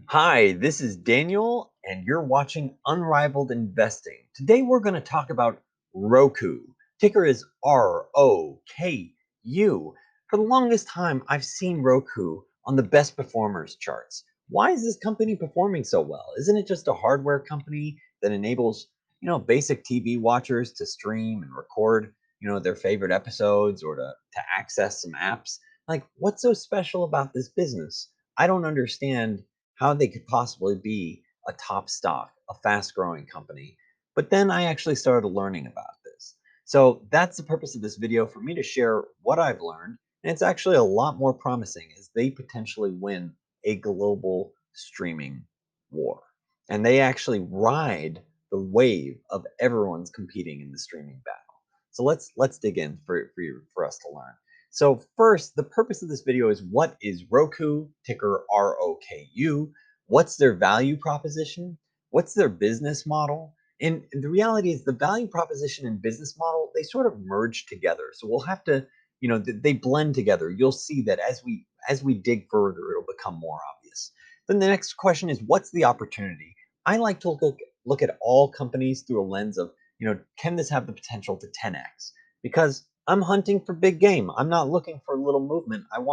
Hi, this is Daniel, and you're watching Unrivaled Investing. Today we're going to talk about Roku. Ticker is ROKU. For the longest time, I've seen Roku on the best performers charts. Why is this company performing so well? Isn't it just a hardware company that enables, basic TV watchers to stream and record, their favorite episodes or to access some apps? Like, what's so special about this business? I don't understand how they could possibly be a top stock, a fast growing company. But then I actually started learning about this. So that's the purpose of this video, for me to share what I've learned. And it's actually a lot more promising as they potentially win a global streaming war. And they actually ride the wave of everyone's competing in the streaming battle. So let's dig in for us to learn. So first, the purpose of this video is, what is Roku, ticker ROKU? What's their value proposition? What's their business model? And the reality is, the value proposition and business model, they sort of merge together. So we'll have to, they blend together. You'll see that as we dig further, it'll become more obvious. Then the next question is, what's the opportunity? I like to look at all companies through a lens of, can this have the potential to 10x? Because I'm hunting for big game. I'm not looking for little movement. I'm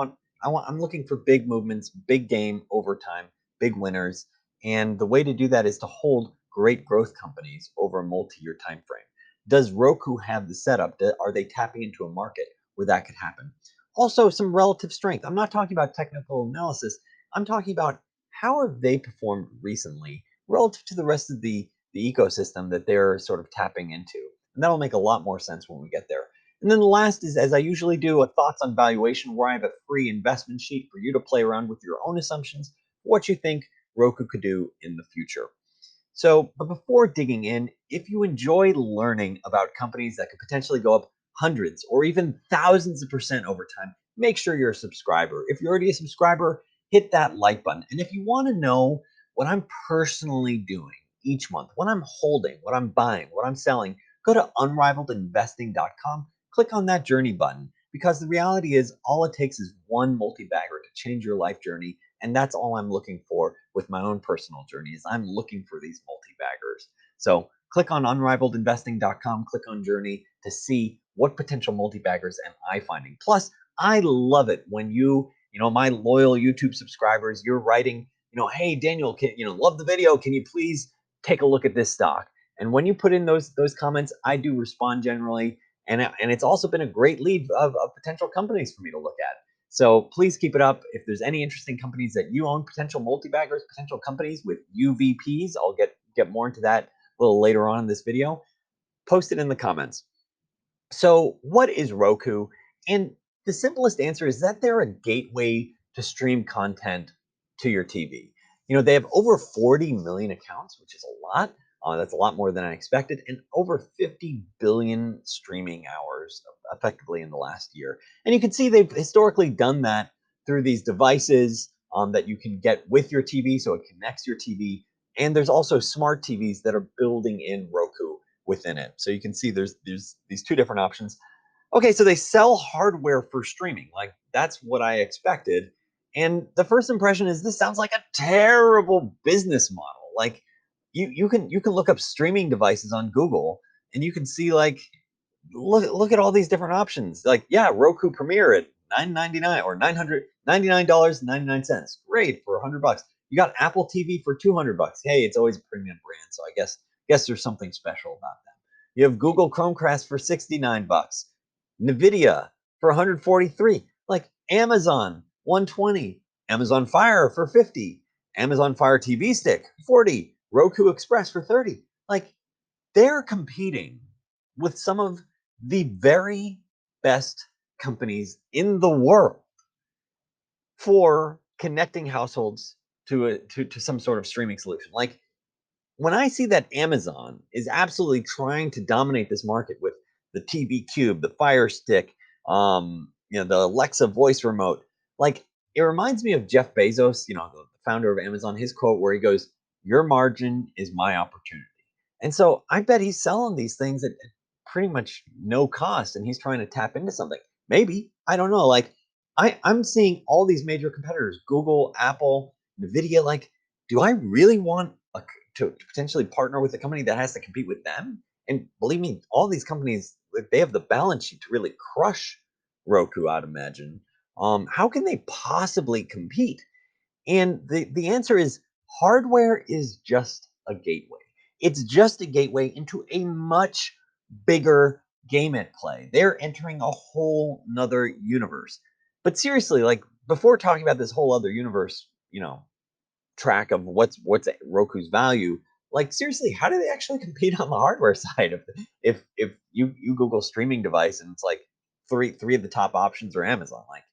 looking for big movements, big game over time, big winners. And the way to do that is to hold great growth companies over a multi-year time frame. Does Roku have the setup? Are they tapping into a market where that could happen? Also, some relative strength. I'm not talking about technical analysis. I'm talking about how have they performed recently relative to the rest of the ecosystem that they're sort of tapping into. And that'll make a lot more sense when we get there. And then the last is, as I usually do, a thoughts on valuation, where I have a free investment sheet for you to play around with your own assumptions, what you think Roku could do in the future. So, but before digging in, if you enjoy learning about companies that could potentially go up hundreds or even thousands of percent over time, make sure you're a subscriber. If you're already a subscriber, hit that like button. And if you want to know what I'm personally doing each month, what I'm holding, what I'm buying, what I'm selling, go to unrivaledinvesting.com, click on that journey button, because the reality is, all it takes is one multi-bagger to change your life journey. And that's all I'm looking for with my own personal journey, is I'm looking for these multi-baggers. So click on unrivaledinvesting.com, click on journey to see what potential multi-baggers am I finding. Plus, I love it when my loyal YouTube subscribers, you're writing, hey, Daniel, love the video. Can you please take a look at this stock? And when you put in those comments, I do respond generally. And it's also been a great lead of potential companies for me to look at. So please keep it up. If there's any interesting companies that you own, potential multi-baggers, potential companies with UVPs, I'll get more into that a little later on in this video. Post it in the comments. So what is Roku? And the simplest answer is that they're a gateway to stream content to your TV. They have over 40 million accounts, which is a lot. That's a lot more than I expected, and over 50 billion streaming hours effectively in the last year. And you can see they've historically done that through these devices that you can get with your TV, so it connects your TV. And there's also smart TVs that are building in Roku within it. So you can see there's these two different options. Okay, so they sell hardware for streaming. Like, that's what I expected. And the first impression is, this sounds like a terrible business model. Like, you can look up streaming devices on Google, and you can see, like, look at all these different options. Like, yeah, Roku Premiere at $999 or $999.99. Great for $100. You got Apple TV for $200. Hey, it's always a premium brand, so I guess there's something special about them. You have Google Chromecast for $69, Nvidia for 143, like Amazon 120, Amazon Fire for 50, Amazon Fire TV Stick 40, Roku Express for 30. Like, they're competing with some of the very best companies in the world for connecting households to some sort of streaming solution. Like, when I see that Amazon is absolutely trying to dominate this market with the TV Cube, the Fire Stick, the Alexa voice remote, like, it reminds me of Jeff Bezos, the founder of Amazon, his quote where he goes, "Your margin is my opportunity." And so I bet he's selling these things at pretty much no cost, and he's trying to tap into something. Maybe, I don't know. Like, I'm seeing all these major competitors, Google, Apple, Nvidia, like, do I really want to potentially partner with a company that has to compete with them? And believe me, all these companies, like, they have the balance sheet to really crush Roku, I'd imagine. How can they possibly compete? And the answer is hardware is just a gateway. It's just a gateway into a much bigger game at play. They're entering a whole nother universe. But seriously, like before talking about this whole other universe, track of what's Roku's value, like seriously, how do they actually compete on the hardware side? If you Google streaming device and it's like three of the top options are Amazon, like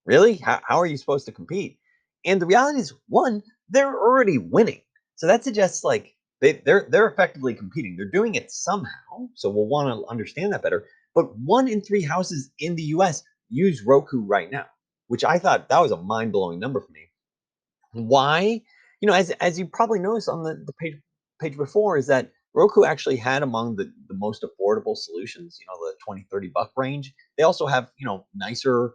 really? How are you supposed to compete? And the reality is, one, they're already winning. So that suggests like they're effectively competing. They're doing it somehow. So we'll want to understand that better. But 1 in 3 houses in the US use Roku right now, which I thought that was a mind-blowing number for me. Why? As you probably noticed on the page before, is that Roku actually had among the most affordable solutions, the 20-30 buck range. They also have, nicer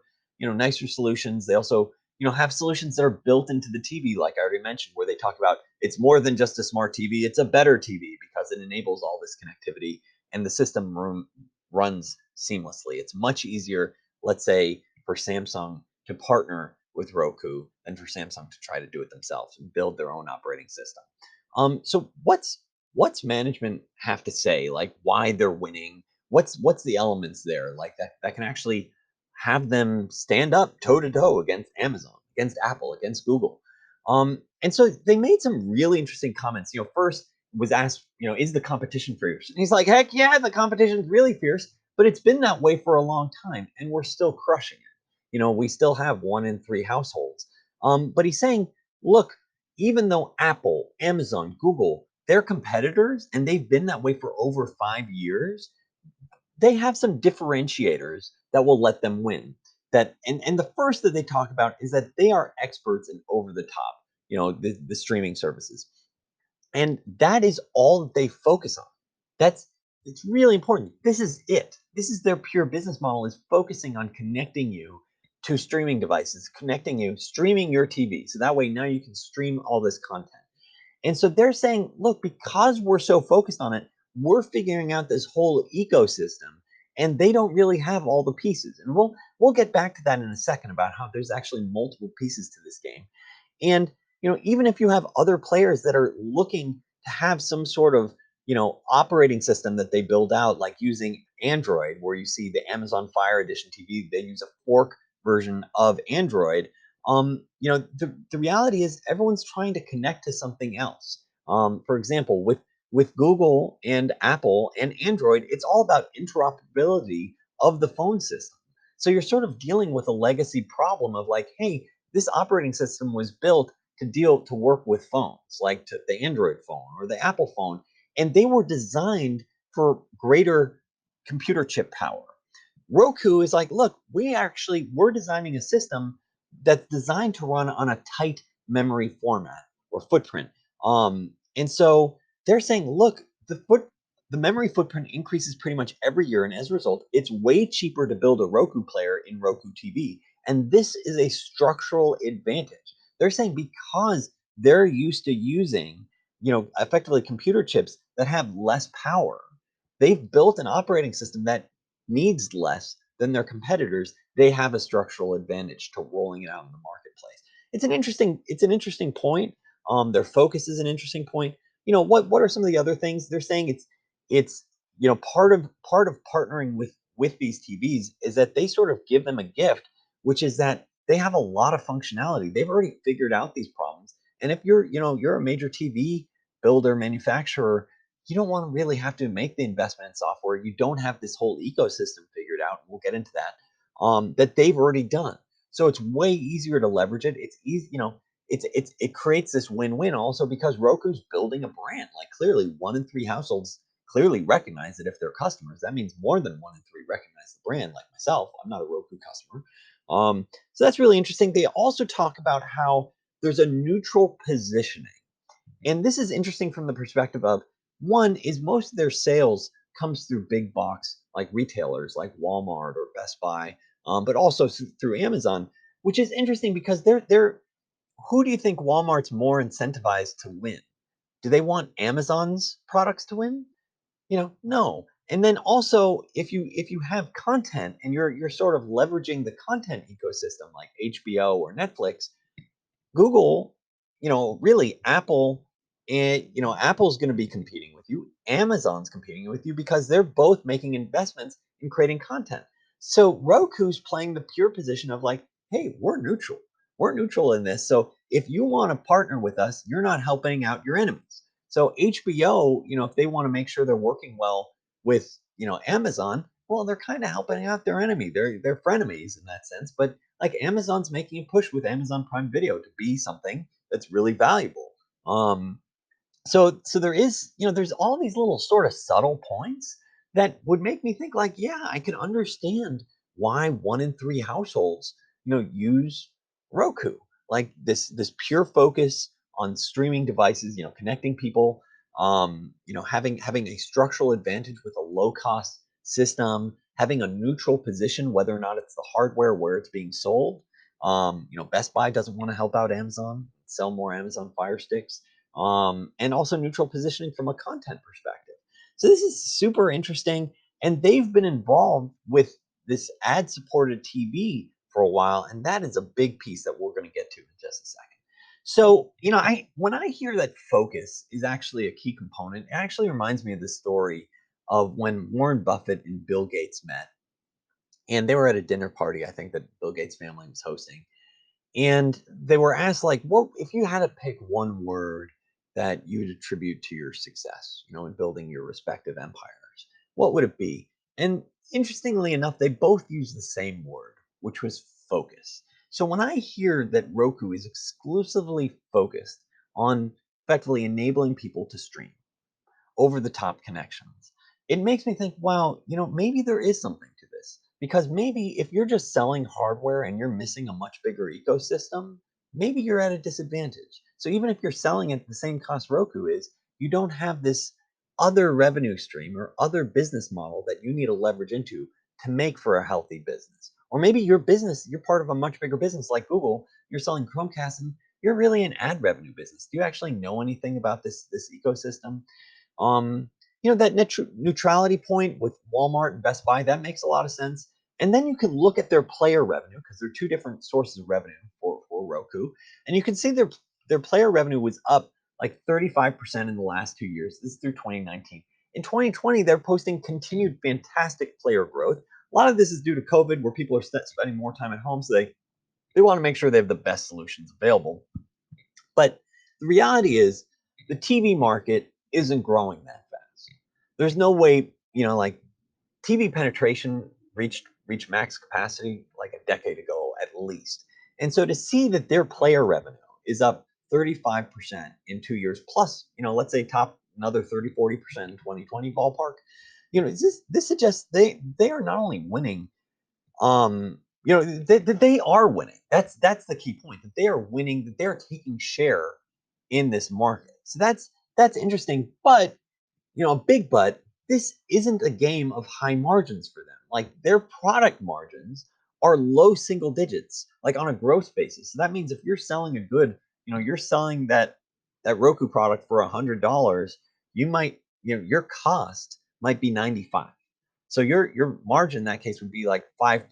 solutions. They also, have solutions that are built into the TV, like I already mentioned, where they talk about it's more than just a smart TV, it's a better TV because it enables all this connectivity and the system runs seamlessly. It's much easier, let's say, for Samsung to partner with Roku than for Samsung to try to do it themselves and build their own operating system. So what's management have to say? Like why they're winning? What's the elements there like that can actually have them stand up toe to toe against Amazon, against Apple, against Google? And so they made some really interesting comments. First was asked, is the competition fierce? And he's like, heck yeah, the competition's really fierce, but it's been that way for a long time, and we're still crushing it. We still have 1 in 3 households. But he's saying, look, even though Apple, Amazon, Google, they're competitors and they've been that way for over 5 years, they have some differentiators that will let them win. And the first that they talk about is that they are experts in over the top, the streaming services. And that is all that they focus on. That's it's really important. This is it. This is their pure business model, is focusing on connecting you to streaming devices, connecting you, streaming your TV. So that way now you can stream all this content. And so they're saying, look, because we're so focused on it, we're figuring out this whole ecosystem, and they don't really have all the pieces. And we'll get back to that in a second about how there's actually multiple pieces to this game. And even if you have other players that are looking to have some sort of operating system that they build out, like using Android, where you see the Amazon Fire Edition TV, they use a fork version of Android. The reality is everyone's trying to connect to something else. For example, with Google and Apple and Android, it's all about interoperability of the phone system. So you're sort of dealing with a legacy problem of like, hey, this operating system was built to work with phones, like the Android phone or the Apple phone, and they were designed for greater computer chip power. Roku is like, look, we're designing a system that's designed to run on a tight memory format or footprint. And so they're saying, look, the memory footprint increases pretty much every year, and as a result, it's way cheaper to build a Roku player in Roku TV. And this is a structural advantage. They're saying because they're used to using, effectively computer chips that have less power, they've built an operating system that needs less than their competitors. They have a structural advantage to rolling it out in the marketplace. It's an interesting point. Their focus is an interesting point. What are some of the other things they're saying? It's part of partnering with these TVs is that they sort of give them a gift, which is that they have a lot of functionality. They've already figured out these problems. And if you're a major TV builder, manufacturer, you don't want to really have to make the investment in software. You don't have this whole ecosystem figured out. We'll get into that. That they've already done. So it's way easier to leverage it. It's easy, it creates this win-win also because Roku's building a brand. Like clearly 1 in 3 households clearly recognize that if they're customers, that means more than 1 in 3 recognize the brand. Like myself, I'm not a Roku customer. So that's really interesting. They also talk about how there's a neutral positioning. And this is interesting from the perspective of one is most of their sales comes through big box like retailers like Walmart or Best Buy, but also through Amazon, which is interesting because Who do you think Walmart's more incentivized to win? Do they want Amazon's products to win? No. And then also, if you have content and you're sort of leveraging the content ecosystem like HBO or Netflix, Google, really Apple, and Apple's going to be competing with you. Amazon's competing with you because they're both making investments in creating content. So Roku's playing the pure position of like, hey, we're neutral. We're neutral in this. So if you want to partner with us, you're not helping out your enemies. So HBO, if they want to make sure they're working well with, Amazon, well, they're kind of helping out their enemy. They're frenemies in that sense. But like Amazon's making a push with Amazon Prime Video to be something that's really valuable. Um, so there is, there's all these little sort of subtle points that would make me think like, yeah, I can understand why 1 in 3 households, use Roku. Like this pure focus on streaming devices, connecting people, having a structural advantage with a low cost system, having a neutral position, whether or not it's the hardware where it's being sold. Best Buy doesn't want to help out Amazon, sell more Amazon Fire Sticks, and also neutral positioning from a content perspective. So this is super interesting, and they've been involved with this ad-supported TV for a while, and that is a big piece that we're going to get to in just a second. So, I when I hear that focus is actually a key component, it actually reminds me of the story of when Warren Buffett and Bill Gates met, and they were at a dinner party, I think that Bill Gates' family was hosting, and they were asked, like, what if you had to pick one word that you'd attribute to your success, in building your respective empires, what would it be? And interestingly enough, they both used the same word, which was focus. So when I hear that Roku is exclusively focused on effectively enabling people to stream over the top connections. It makes me think, wow, maybe there is something to this. Because maybe if you're just selling hardware and you're missing a much bigger ecosystem, maybe you're at a disadvantage. So even if you're selling at the same cost Roku is, you don't have this other revenue stream or other business model that you need to leverage into to make for a healthy business. Or maybe your business, you're part of a much bigger business like Google, you're selling Chromecast and you're really an ad revenue business. Do you actually know anything about this ecosystem? Um, that neutrality point with Walmart and Best Buy, that makes a lot of sense. And then you can look at their player revenue because they're two different sources of revenue for Roku. And you can see their player revenue was up like 35% in the last 2 years. This is through 2019. In 2020, they're posting continued fantastic player growth. A lot of this is due to COVID, where people are spending more time at home, so they want to make sure they have the best solutions available. But the reality is the TV market isn't growing that fast. There's no way, like TV penetration reached max capacity like a decade ago at least. And so to see that their player revenue is up 35% in 2 years plus, let's say top another 30-40% in 2020 ballpark, this suggests they are not only winning, they are winning. That's the key point, that they are winning, that they're taking share in this market. So that's interesting. But a big but, this isn't a game of high margins for them. Like their product margins are low single digits, like on a gross basis. So that means if you're selling a good, you're selling that Roku product for $100, you might, your cost might be 95. So your margin in that case would be like 5%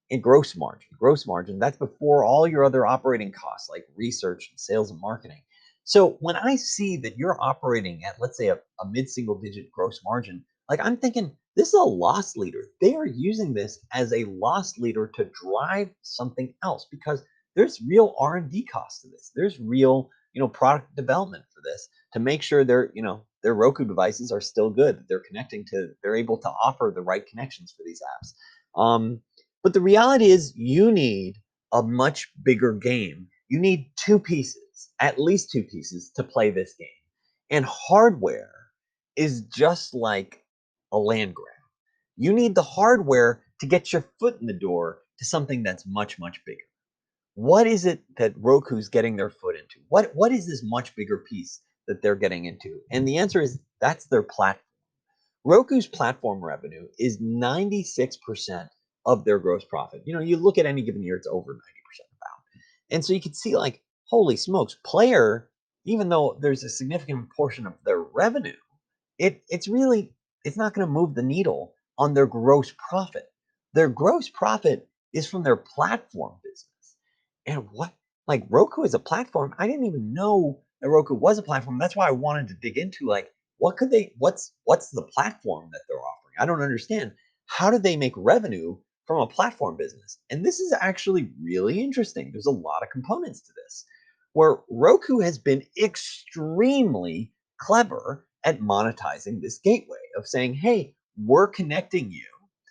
in gross margin. Gross margin, that's before all your other operating costs like research and sales and marketing. So when I see that you're operating at, let's say, a mid-single digit gross margin, like I'm thinking this is a loss leader. They are using this as a loss leader to drive something else because there's real R&D costs to this. There's real, product development for this to make sure their Roku devices are still good. They're able to offer the right connections for these apps. But the reality is you need a much bigger game. You need two pieces, at least two pieces, to play this game. And hardware is just like a land grab. You need the hardware to get your foot in the door to something that's much, much bigger. What is it that Roku's getting their foot into? What is this much bigger piece that they're getting into? And the answer is that's their platform. Roku's platform revenue is 96% of their gross profit. You look at any given year, it's over 90% about. And so you can see like holy smokes, Player, even though there's a significant portion of their revenue, it's really it's not going to move the needle on their gross profit. Their gross profit is from their platform business. And what like Roku is a platform. I didn't even know that Roku was a platform. That's why I wanted to dig into like what's the platform that they're offering? I don't understand. How do they make revenue from a platform business? And this is actually really interesting. There's a lot of components to this where Roku has been extremely clever at monetizing this gateway of saying, hey, we're connecting you.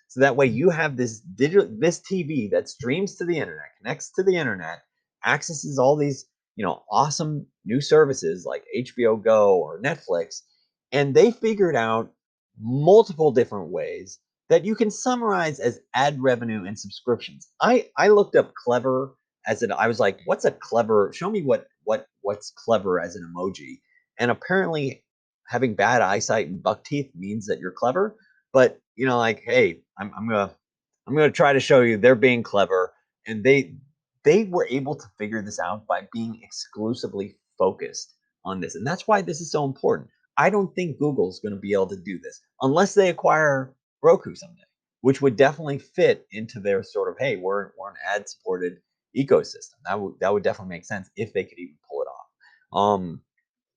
So that way you have this TV that streams to the internet, connects to the internet, accesses all these, awesome new services like HBO Go or Netflix, and they figured out multiple different ways that you can summarize as ad revenue and subscriptions. I looked up clever I was like, what's a clever? Show me what's clever as an emoji. And apparently, having bad eyesight and buck teeth means that you're clever. But like, hey, I'm gonna try to show you they're being clever, and they were able to figure this out by being exclusively focused on this, and that's why this is so important. I don't think Google's going to be able to do this unless they acquire Roku someday, which would definitely fit into their sort of, hey, we're an ad supported ecosystem. That would definitely make sense if they could even pull it off.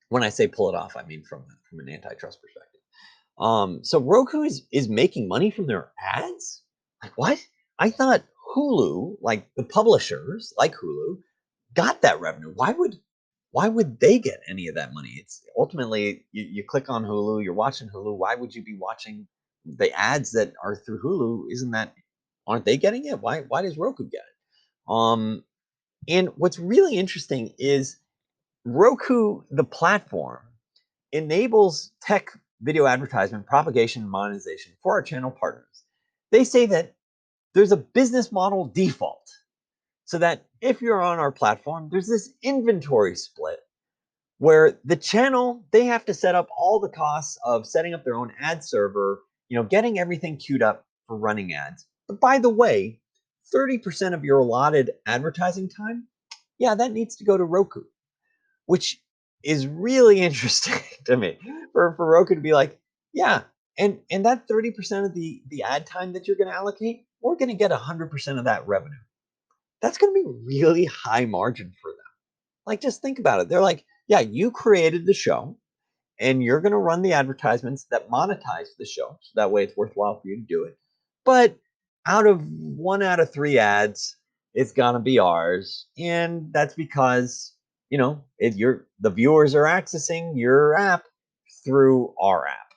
When I say pull it off, I mean from an antitrust perspective. So Roku is making money from their ads? Like what? I thought Hulu, like the publishers, like Hulu, got that revenue. Why would they get any of that money? It's ultimately you click on Hulu, you're watching Hulu. Why would you be watching the ads that are through Hulu? Aren't they getting it? Why does Roku get it? And what's really interesting is Roku, the platform, enables tech video advertisement propagation and monetization for our channel partners. They say that there's a business model default so that if you're on our platform, there's this inventory split where the channel, they have to set up all the costs of setting up their own ad server, getting everything queued up for running ads. But by the way, 30% of your allotted advertising time, yeah, that needs to go to Roku, which is really interesting to me for Roku to be like, yeah, and that 30% of the ad time that you're going to allocate, we're going to get 100% of that revenue. That's going to be really high margin for them. Like, just think about it. They're like, yeah, you created the show and you're going to run the advertisements that monetize the show. So that way it's worthwhile for you to do it. But one out of three ads, it's going to be ours. And that's because, the viewers are accessing your app through our app.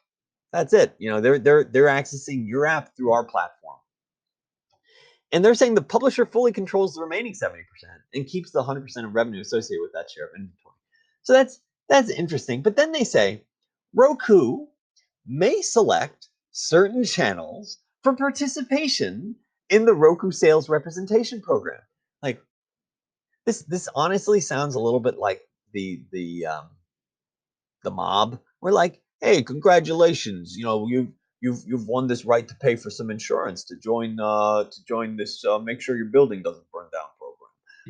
That's it. They're accessing your app through our platform. And they're saying the publisher fully controls the remaining 70% and keeps the 100% of revenue associated with that share of inventory. So that's interesting. But then they say Roku may select certain channels for participation in the Roku sales representation program. Like this honestly sounds a little bit like the mob. We're like, hey, congratulations, you've won this right to pay for some insurance to join this make sure your building doesn't burn down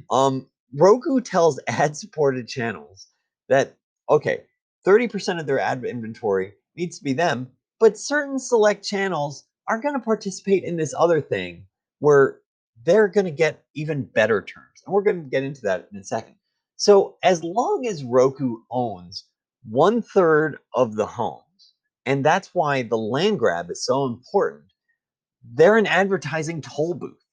program. Roku tells ad supported channels that okay, 30% of their ad inventory needs to be them, but certain select channels are going to participate in this other thing where they're going to get even better terms, and we're going to get into that in a second. So as long as Roku owns 1/3 of the homes, and that's why the land grab is so important, they're an advertising toll booth.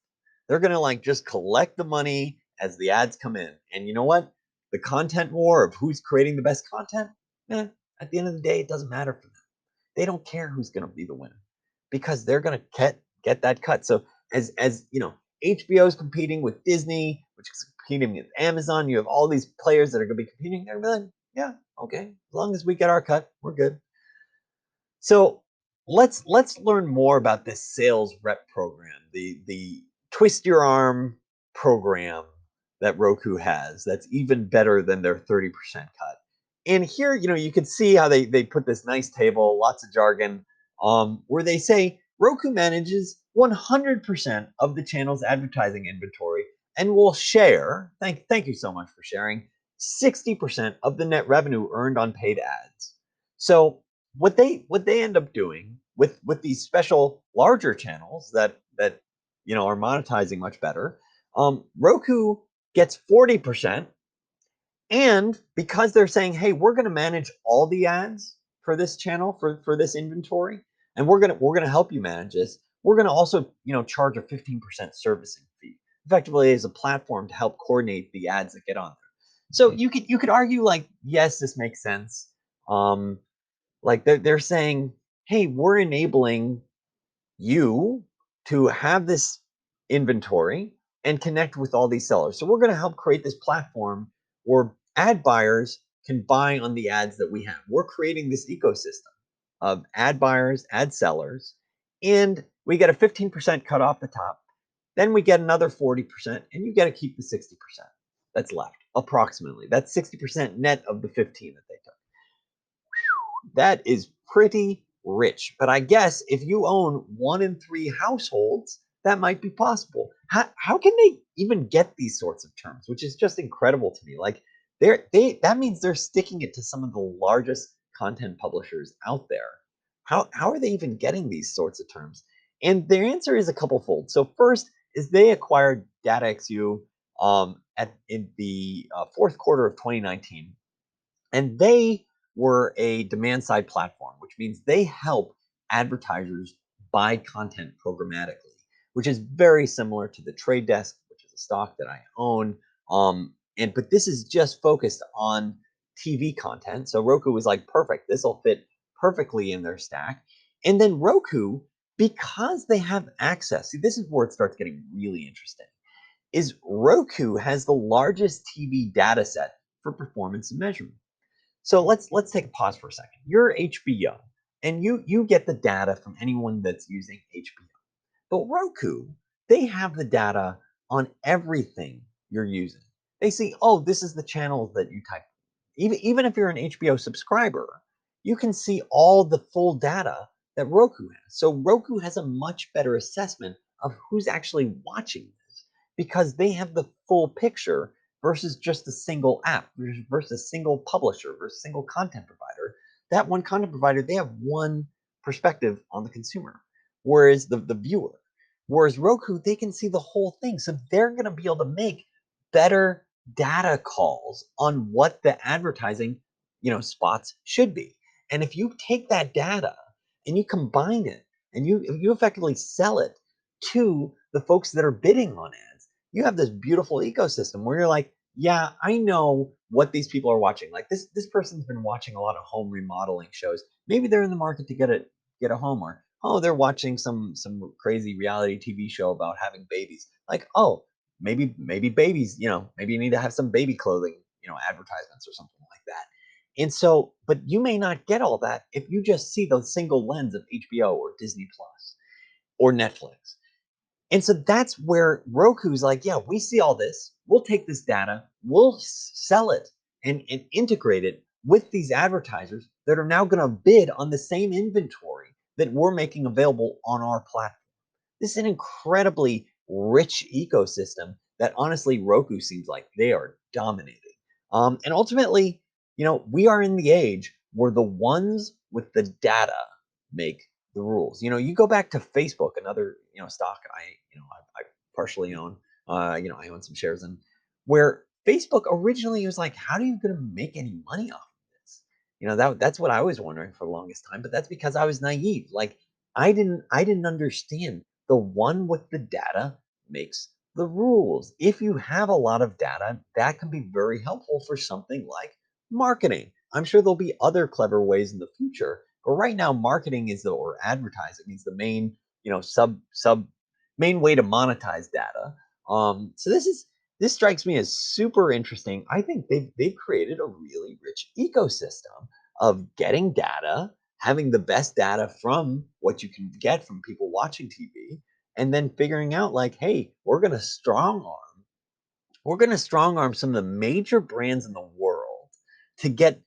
They're going to like just collect the money as the ads come in. And you know what? The content war of who's creating the best content, at the end of the day, it doesn't matter for them. They don't care who's going to be the winner because they're going to get that cut. So as HBO is competing with Disney, which is competing with Amazon. You have all these players that are going to be competing. They're going to be like, yeah, okay, as long as we get our cut, we're good. So let's learn more about this sales rep program, the twist your arm program that Roku has. That's even better than their 30% cut. And here, you can see how they put this nice table, lots of jargon, where they say Roku manages 100% of the channel's advertising inventory and will share, thank you so much for sharing, 60% of the net revenue earned on paid ads. So what they end up doing with these special larger channels that are monetizing much better, Roku gets 40%. And because they're saying, hey, we're going to manage all the ads for this channel, for this inventory, and we're gonna help you manage this. We're going to also charge a 15% servicing fee, effectively as a platform to help coordinate the ads that get on there. So you could argue, like, yes, this makes sense. Um, like they're saying, hey, we're enabling you to have this inventory and connect with all these sellers. So we're going to help create this platform where ad buyers can buy on the ads that we have. We're creating this ecosystem of ad buyers, ad sellers, and we get a 15% cut off the top. Then we get another 40%, and you get to keep the 60% that's left, approximately. That's 60% net of the 15 that they took. That is pretty rich. But I guess if you own 1 in 3 households, that might be possible. How can they even get these sorts of terms, which is just incredible to me? Like that means they're sticking it to some of the largest content publishers out there. How are they even getting these sorts of terms? And their answer is a couple fold. So first is they acquired DataXU in the fourth quarter of 2019, and they were a demand side platform, which means they help advertisers buy content programmatically, which is very similar to the Trade Desk, which is a stock that I own. But this is just focused on TV content. So Roku was like, perfect, this will fit perfectly in their stack. And then Roku, because they have access, see, this is where it starts getting really interesting, is Roku has the largest TV data set for performance and measurement. So let's take a pause for a second. You're HBO, and you get the data from anyone that's using HBO. But Roku, they have the data on everything you're using. They see, oh, this is the channel that you type. Even if you're an HBO subscriber, you can see all the full data that Roku has. So Roku has a much better assessment of who's actually watching this because they have the full picture versus just a single app, versus a single publisher, versus a single content provider. That one content provider, they have one perspective on the consumer, whereas the viewer. Whereas Roku, they can see the whole thing. So they're going to be able to make better data calls on what the advertising, spots should be. And if you take that data and you combine it and you effectively sell it to the folks that are bidding on ads, you have this beautiful ecosystem where you're like, yeah, I know what these people are watching. Like this person's been watching a lot of home remodeling shows. Maybe they're in the market to get a home, or oh, they're watching some crazy reality TV show about having babies. Like, oh, maybe babies, maybe you need to have some baby clothing, advertisements or something like that. And so, but you may not get all that if you just see the single lens of HBO or Disney Plus or Netflix. And so that's where Roku's like, yeah, we see all this. We'll take this data, we'll sell it and integrate it with these advertisers that are now going to bid on the same inventory that we're making available on our platform. This is an incredibly rich ecosystem that honestly Roku seems like they are dominating. And ultimately, we are in the age where the ones with the data make the rules. You go back to Facebook, another stock I partially own. I own some shares in, where Facebook originally was like, how are you going to make any money off of this? That's what I was wondering for the longest time. But that's because I was naive. Like I didn't understand the one with the data makes the rules. If you have a lot of data, that can be very helpful for something like marketing. I'm sure there'll be other clever ways in the future, but right now, marketing or advertising is the main, sub main way to monetize data. So this strikes me as super interesting. I think they've created a really rich ecosystem of getting data, having the best data from what you can get from people watching TV, and then figuring out like, hey, we're going to strong arm some of the major brands in the world to get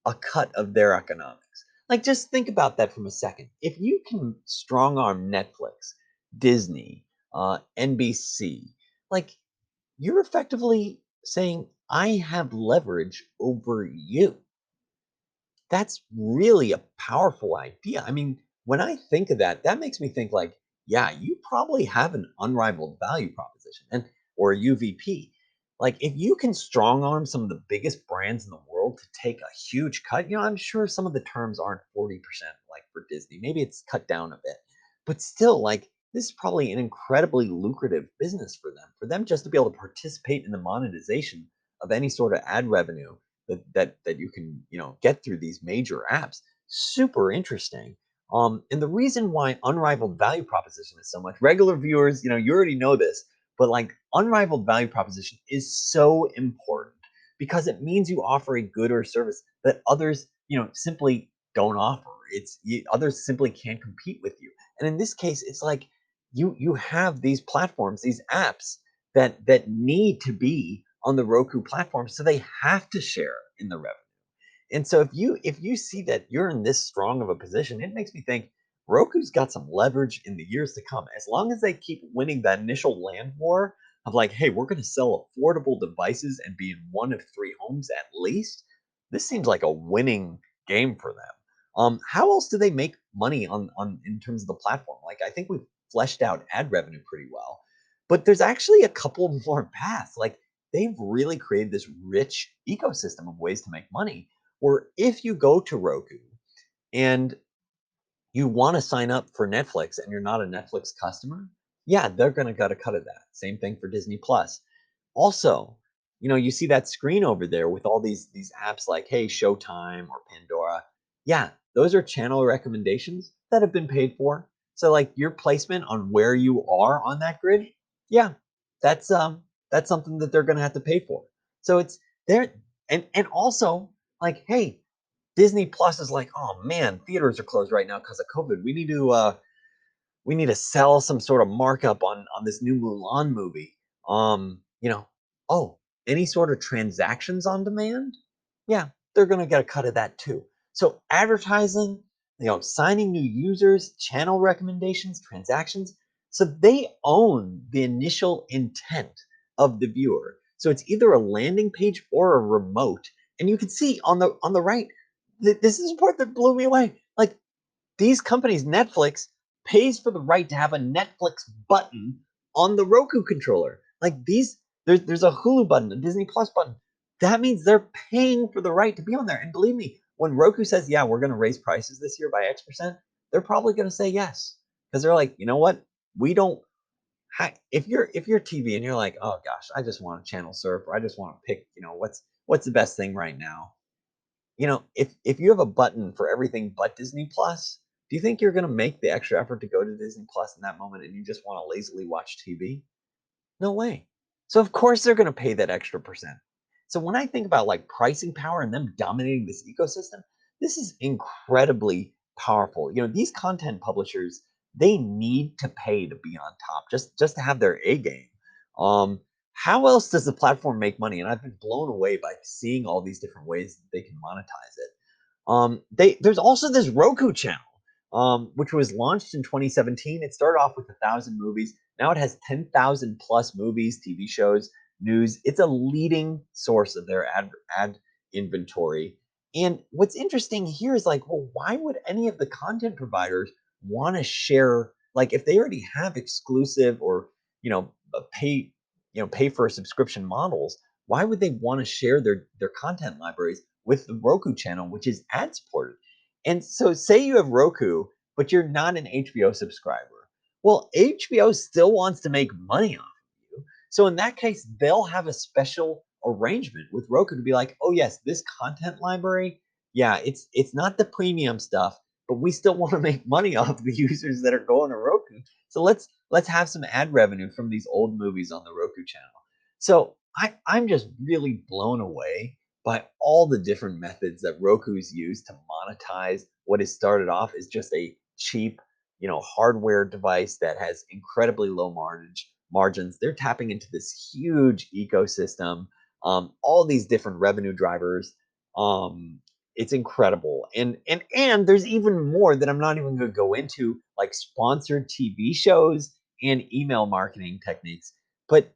a cut of their economics. Like, just think about that from a second. If you can strong arm Netflix, Disney, NBC, like you're effectively saying, I have leverage over you. That's really a powerful idea. I mean, when I think of that, that makes me think like, yeah, you probably have an unrivaled value proposition and or a UVP. Like if you can strong arm some of the biggest brands in the world to take a huge cut, I'm sure some of the terms aren't 40% like for Disney. Maybe it's cut down a bit. But still, like this is probably an incredibly lucrative business for them just to be able to participate in the monetization of any sort of ad revenue that you can get through these major apps. Super interesting. And the reason why unrivaled value proposition is so much regular viewers, you already know this, but like unrivaled value proposition is so important because it means you offer a good or service that others simply don't offer. Others simply can't compete with you. And in this case, it's like you have these platforms, these apps that need to be on the Roku platform, so they have to share in the revenue. And so if you see that you're in this strong of a position, it makes me think Roku's got some leverage in the years to come. As long as they keep winning that initial land war of like, hey, we're going to sell affordable devices and be in one of three homes at least. This seems like a winning game for them. How else do they make money on in terms of the platform? Like I think we've fleshed out ad revenue pretty well, but there's actually a couple more paths. Like they've really created this rich ecosystem of ways to make money. Or if you go to Roku and you want to sign up for Netflix and you're not a Netflix customer, yeah, they're going to get a cut of that. Same thing for Disney Plus. Also, you see that screen over there with all these apps like Hey Showtime or Pandora. Yeah, those are channel recommendations that have been paid for. So like your placement on where you are on that grid, yeah, that's something that they're going to have to pay for. So it's there and also like hey, Disney Plus is like, "Oh man, theaters are closed right now because of COVID. We need to sell some sort of markup on this new Mulan movie. Oh, any sort of transactions on demand? Yeah, they're gonna get a cut of that too. So advertising, signing new users, channel recommendations, transactions. So they own the initial intent of the viewer. So it's either a landing page or a remote. And you can see on the right, this is the part that blew me away. Like these companies, Netflix, pays for the right to have a Netflix button on the Roku controller. Like there's a Hulu button, a Disney Plus button. That means they're paying for the right to be on there. And believe me, when Roku says, "Yeah, we're going to raise prices this year by X%," they're probably going to say yes because they're like, you know what? We don't. If you're TV and you're like, oh gosh, I just want to channel surf, or I just want to pick, what's the best thing right now? If you have a button for everything but Disney Plus, do you think you're going to make the extra effort to go to Disney Plus in that moment and you just want to lazily watch TV? No way. So of course they're going to pay that extra percent. So when I think about like pricing power and them dominating this ecosystem, this is incredibly powerful. These content publishers, they need to pay to be on top, just to have their A game. Um, how else does the platform make money? And I've been blown away by seeing all these different ways that they can monetize it. There's also this Roku channel, which was launched in 2017. It started off with 1,000 movies. Now it has 10,000 plus movies, TV shows, news. It's a leading source of their ad inventory. And what's interesting here is like, well, why would any of the content providers want to share? Like, if they already have exclusive or pay for subscription models, why would they want to share their content libraries with the Roku channel, which is ad supported? And so, say you have Roku, but you're not an HBO subscriber. Well, HBO still wants to make money off of you. So, in that case, they'll have a special arrangement with Roku to be like, oh, yes, this content library, yeah, it's not the premium stuff, but we still want to make money off the users that are going to Roku. So let's have some ad revenue from these old movies on the Roku channel. So I'm just really blown away by all the different methods that Roku's used to monetize what has started off as just a cheap, hardware device that has incredibly low margins. They're tapping into this huge ecosystem, all these different revenue drivers. It's incredible, and there's even more that I'm not even going to go into, like sponsored TV shows and email marketing techniques. But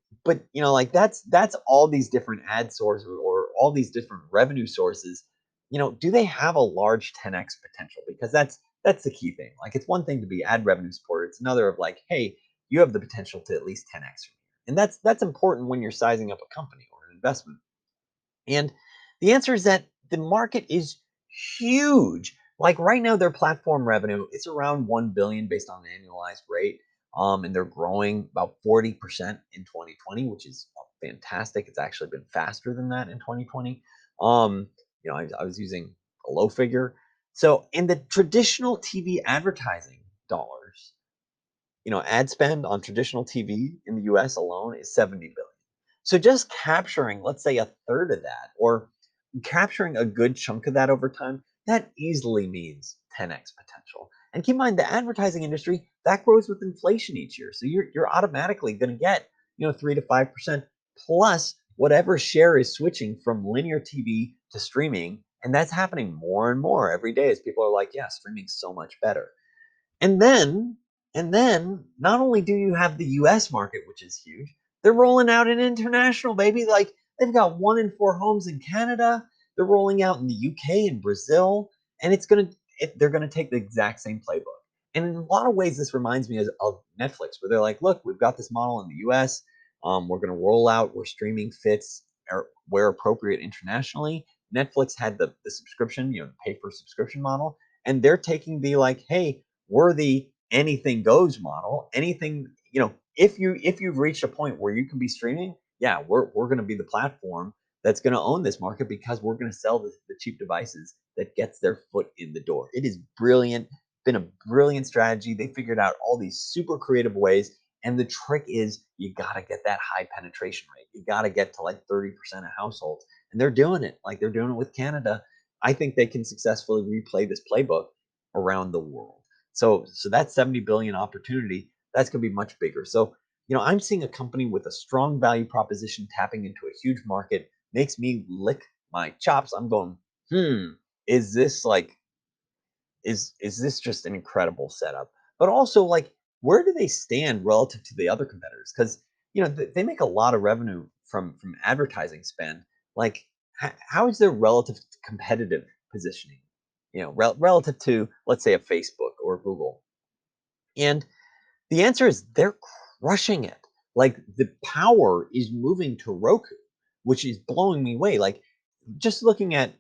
like that's all these different ad sources or all these different revenue sources. Do they have a large 10x potential? Because that's the key thing. Like it's one thing to be ad revenue support. It's another of like, hey, you have the potential to at least 10x from here. And that's important when you're sizing up a company or an investment. And the answer is that the market is huge. Like right now, their platform revenue is around 1 billion based on an annualized rate. And they're growing about 40% in 2020, which is fantastic. It's actually been faster than that in 2020. I was using a low figure. So in the traditional TV advertising dollars, ad spend on traditional TV in the US alone is 70 billion. So just capturing, let's say, a third of that, or capturing a good chunk of that over time, that easily means 10x potential. And keep in mind, the advertising industry that grows with inflation each year, so you're automatically going to get 3 to 5% plus whatever share is switching from linear TV to streaming, and that's happening more and more every day as people are like, yeah, streaming's so much better. And then, not only do you have the US market, which is huge, they're rolling out an international, baby. Like they've got 1 in 4 homes in Canada. They're rolling out in the UK and Brazil. And they're gonna take the exact same playbook. And in a lot of ways, this reminds me of Netflix, where they're like, look, we've got this model in the US. We're gonna roll out where streaming fits or where appropriate internationally. Netflix had the subscription, pay for subscription model, and they're taking the like, hey, we're the anything goes model. Anything, if you've reached a point where you can be streaming, yeah, we're going to be the platform that's going to own this market because we're going to sell the cheap devices that gets their foot in the door. It is brilliant, been a brilliant strategy. They figured out all these super creative ways. And the trick is you got to get that high penetration rate. You got to get to like 30% of households. And they're doing it. Like they're doing it with Canada. I think they can successfully replay this playbook around the world. So that 70 billion opportunity, that's going to be much bigger. So, I'm seeing a company with a strong value proposition tapping into a huge market makes me lick my chops. I'm going, is this like is this just an incredible setup? But also like where do they stand relative to the other competitors? Because they make a lot of revenue from advertising spend. Like how is their relative competitive positioning? Relative to, let's say, a Facebook or Google. And the answer is they're crushing it. Like the power is moving to Roku, which is blowing me away. Like just looking at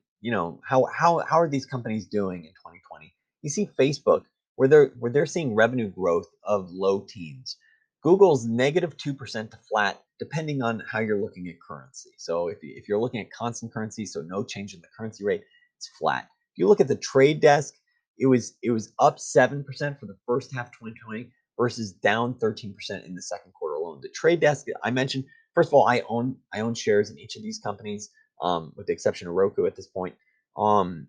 how are these companies doing in 2020? You see Facebook where they're seeing revenue growth of low teens. Google's -2% to flat, depending on how you're looking at currency. So if you're looking at constant currency, so no change in the currency rate, it's flat. If you look at the Trade Desk, it was up 7% for the first half of 2020 versus down 13% in the second quarter alone. The Trade Desk I mentioned, first of all, I own shares in each of these companies, with the exception of Roku at this point. And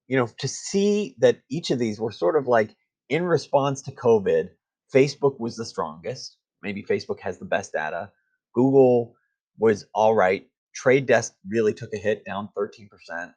to see that each of these were sort of like in response to COVID, Facebook was the strongest. Maybe Facebook has the best data. Google was all right. Trade Desk really took a hit, down 13%.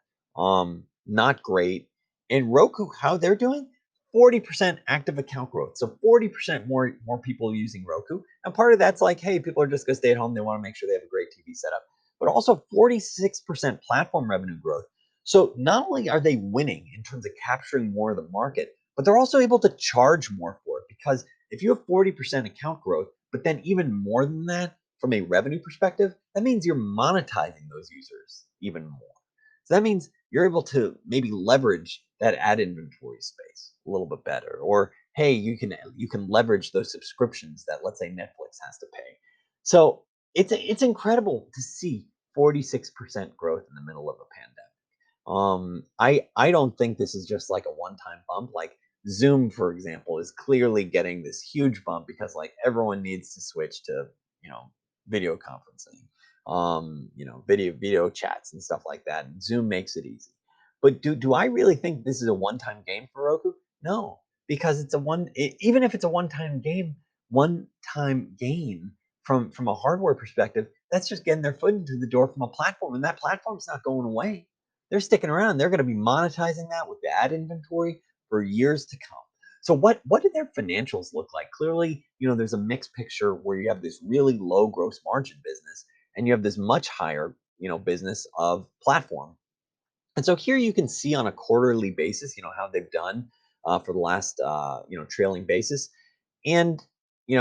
Not great. And Roku, how they're doing? 40% active account growth. So 40% more people using Roku. And part of that's like, hey, people are just gonna stay at home. They want to make sure they have a great TV setup. But also 46% platform revenue growth. So not only are they winning in terms of capturing more of the market, but they're also able to charge more for it because if you have 40% account growth, but then even more than that from a revenue perspective, that means you're monetizing those users even more. So that means you're able to maybe leverage that ad inventory space a little bit better. Or hey, you can leverage those subscriptions that, let's say, Netflix has to pay. So it's incredible to see 46% growth in the middle of a pandemic. I don't think this is just like a one-time bump. Like Zoom, for example, is clearly getting this huge bump because like everyone needs to switch to you know video conferencing, video chats and stuff like that. And Zoom makes it easy. But do I really think this is a one-time game for Roku? No, because even if it's a one-time gain from a hardware perspective, that's just getting their foot into the door from a platform, and that platform's not going away. They're sticking around. They're going to be monetizing that with the ad inventory for years to come. So what do their financials look like? Clearly, there's a mixed picture where you have this really low gross margin business and you have this much higher, business of platform. And so here you can see on a quarterly basis, how they've done for the last, trailing basis. And,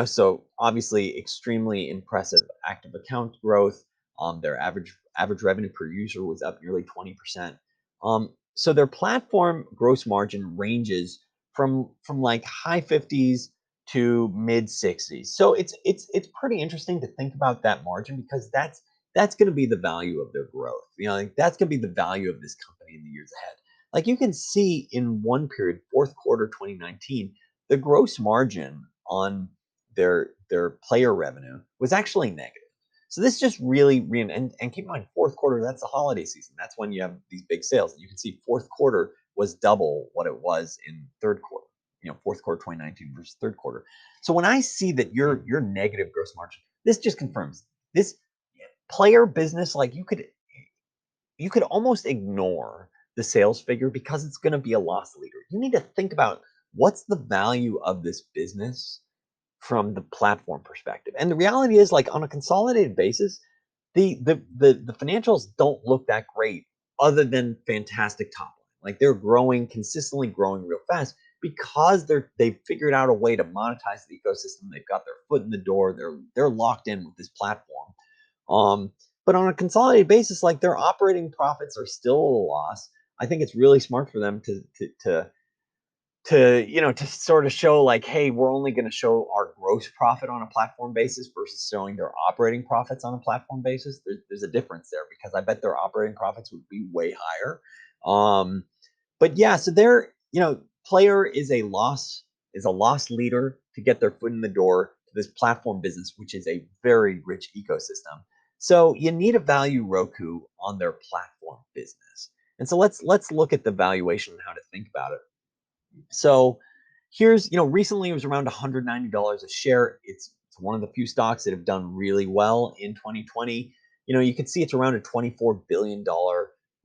so obviously extremely impressive active account growth. Their average revenue per user was up nearly 20%. So their platform gross margin ranges from like high 50s to mid 60s. So it's pretty interesting to think about that margin because that's going to be the value of their growth. Like that's going to be the value of this company in the years ahead. Like you can see in one period, fourth quarter 2019, the gross margin on their player revenue was actually negative. So this just really and keep in mind, fourth quarter, that's the holiday season. That's when you have these big sales. And you can see fourth quarter was double what it was in third quarter. Fourth quarter 2019 versus third quarter. So when I see that your negative gross margin, this just confirms this player business. Like you could almost ignore the sales figure because it's going to be a loss leader. You need to think about what's the value of this business from the platform perspective. And the reality is, like on a consolidated basis, the financials don't look that great other than fantastic top line. Like they're growing, consistently growing real fast because they've figured out a way to monetize the ecosystem. They've got their foot in the door. They're locked in with this platform. Um, but on a consolidated basis, like their operating profits are still a loss. I think it's really smart for them to sort of show like, hey, we're only going to show our gross profit on a platform basis versus showing their operating profits on a platform basis. There's a difference there because I bet their operating profits would be way higher. But yeah, so player is a loss leader to get their foot in the door to this platform business, which is a very rich ecosystem. So you need to value Roku on their platform business. And so let's look at the valuation and how to think about it. So here's, recently it was around $190 a share. It's one of the few stocks that have done really well in 2020. You can see it's around a $24 billion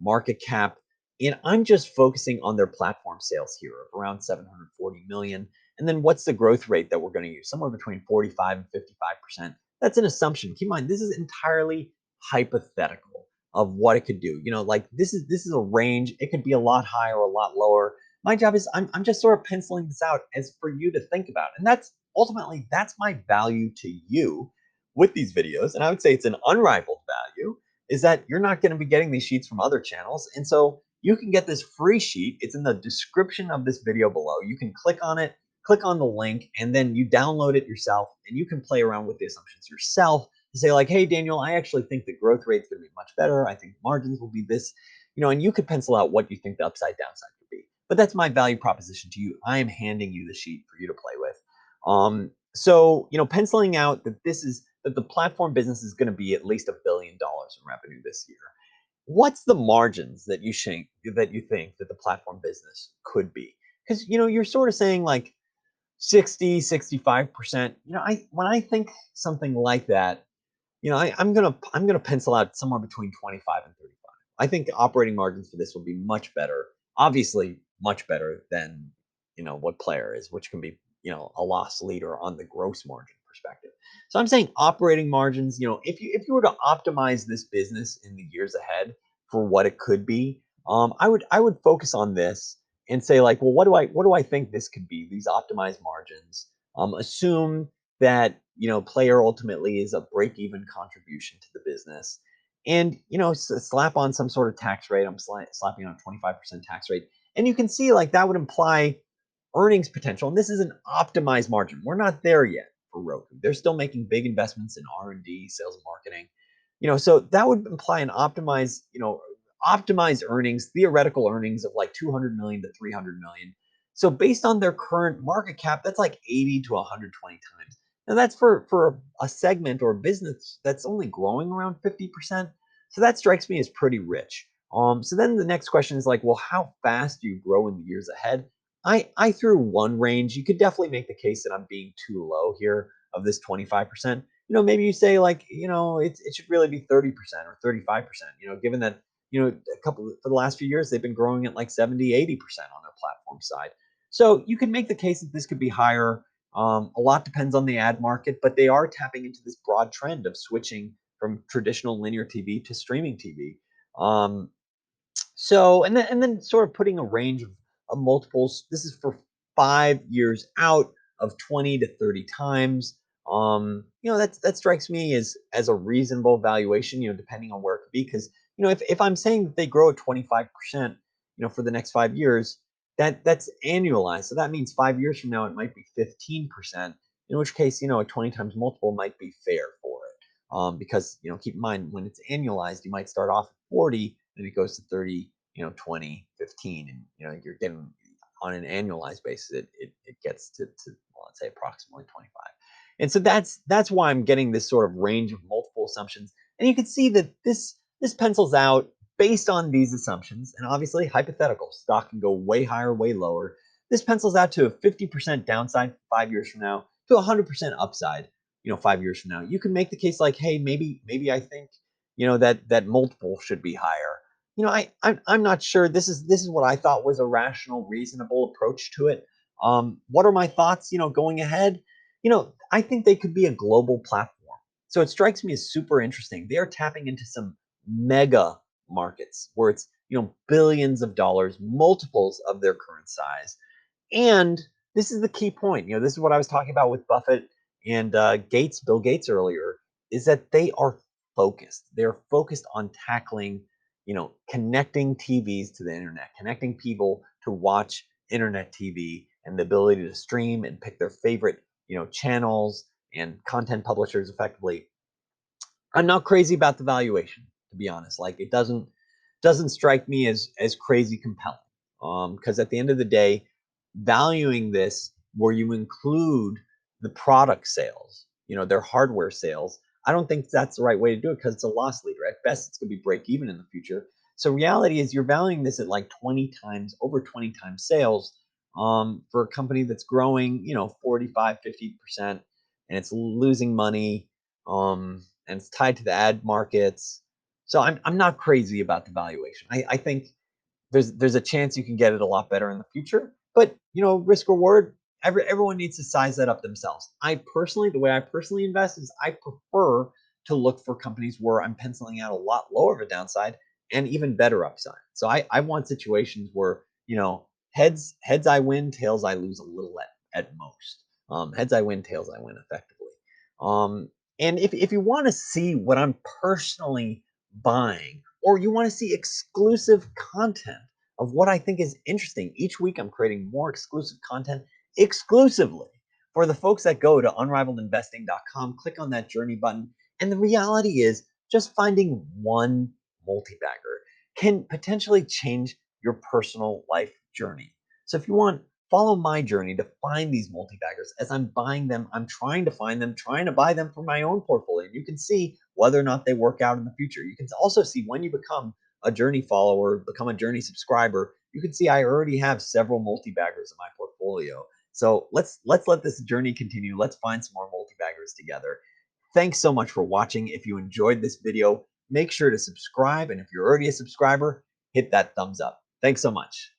market cap. And I'm just focusing on their platform sales here of around 740 million. And then what's the growth rate that we're going to use? Somewhere between 45 and 55%. That's an assumption. Keep in mind, this is entirely hypothetical of what it could do. Like this is a range. It could be a lot higher or a lot lower. My job is I'm just sort of penciling this out as for you to think about. And that's my value to you with these videos. And I would say it's an unrivaled value is that you're not going to be getting these sheets from other channels. And so you can get this free sheet. It's in the description of this video below. You can click on it, click on the link, and then you download it yourself and you can play around with the assumptions yourself to say like, hey, Daniel, I actually think the growth rate's going to be much better. I think margins will be this, and you could pencil out what you think the upside downside could be. But that's my value proposition to you. I am handing you the sheet for you to play with. So penciling out that the platform business is going to be at least $1 billion in revenue this year. What's the margins that you think that the platform business could be? Because you're sort of saying like 60, 65%. When I think something like that, I'm gonna pencil out somewhere between 25 and 35. I think operating margins for this will be much better, obviously much better than what player is, which can be a loss leader on the gross margin perspective. So I'm saying operating margins. If you were to optimize this business in the years ahead for what it could be, I would focus on this and say like, well, what do I think this could be? These optimized margins. Assume that player ultimately is a break-even contribution to the business, and slap on some sort of tax rate. I'm slapping on a 25% tax rate, and you can see like that would imply earnings potential. And this is an optimized margin. We're not there yet for Roku. They're still making big investments in R&D, sales and marketing. So that would imply an optimized earnings, theoretical earnings of like 200 million to 300 million. So based on their current market cap, that's like 80 to 120 times. Now that's for a segment or a business that's only growing around 50%. So that strikes me as pretty rich. So then the next question is like, well, how fast do you grow in the years ahead? I threw one range. You could definitely make the case that I'm being too low here of this 25%. Maybe you say like, it should really be 30% or 35%, given that, for the last few years, they've been growing at like 70, 80% on their platform side. So you can make the case that this could be higher. A lot depends on the ad market, but they are tapping into this broad trend of switching from traditional linear TV to streaming TV. Um, and then sort of putting a range of multiples. This is for 5 years out of 20 to 30 times. That strikes me as a reasonable valuation, depending on where it could be. Because, if I'm saying that they grow at 25%, for the next 5 years, that's annualized. So that means 5 years from now, it might be 15%, in which case, a 20 times multiple might be fair for it. Because, keep in mind, when it's annualized, you might start off at 40, and it goes to 30, 20, 15, and, you're getting on an annualized basis, it gets to, well, let's say approximately 25. And so that's why I'm getting this sort of range of multiple assumptions. And you can see that this pencils out based on these assumptions, and obviously hypothetical. Stock can go way higher, way lower. This pencils out to a 50% downside 5 years from now to 100% upside, 5 years from now. You can make the case like, hey, maybe I think, that multiple should be higher. I'm not sure. This is what I thought was a rational, reasonable approach to it. What are my thoughts? Going ahead, I think they could be a global platform. So it strikes me as super interesting. They are tapping into some mega markets where it's billions of dollars, multiples of their current size. And this is the key point. This is what I was talking about with Buffett and Bill Gates earlier, is that they are focused. They're focused on tackling, connecting TVs to the internet, connecting people to watch internet TV, and the ability to stream and pick their favorite, channels and content publishers effectively. I'm not crazy about the valuation, to be honest. Like, it doesn't strike me as crazy compelling. Because at the end of the day, valuing this where you include the product sales, their hardware sales, I don't think that's the right way to do it, because it's a loss leader. At best, it's going to be break even in the future. So reality is, you're valuing this at like 20 times, over 20 times sales, for a company that's growing, 45, 50%, and it's losing money. And it's tied to the ad markets. So I'm not crazy about the valuation. I think there's a chance you can get it a lot better in the future. But, risk reward, everyone needs to size that up themselves. The way I personally invest is I prefer to look for companies where I'm penciling out a lot lower of a downside and even better upside. So I want situations where, heads I win, tails I lose a little at most. Heads I win, tails I win effectively. Um, and if you want to see what I'm personally buying, or you want to see exclusive content of what I think is interesting, each week I'm creating more exclusive content exclusively for the folks that go to unrivaledinvesting.com, click on that journey button. And the reality is, just finding one multi-bagger can potentially change your personal life journey. So if you want, follow my journey to find these multi-baggers. As I'm buying them, I'm trying to find them, trying to buy them for my own portfolio. You can see whether or not they work out in the future. You can also see when you become a journey follower, become a journey subscriber, you can see I already have several multi-baggers in my portfolio. So let's let this journey continue. Let's find some more multi-baggers together. Thanks so much for watching. If you enjoyed this video, make sure to subscribe. And if you're already a subscriber, hit that thumbs up. Thanks so much.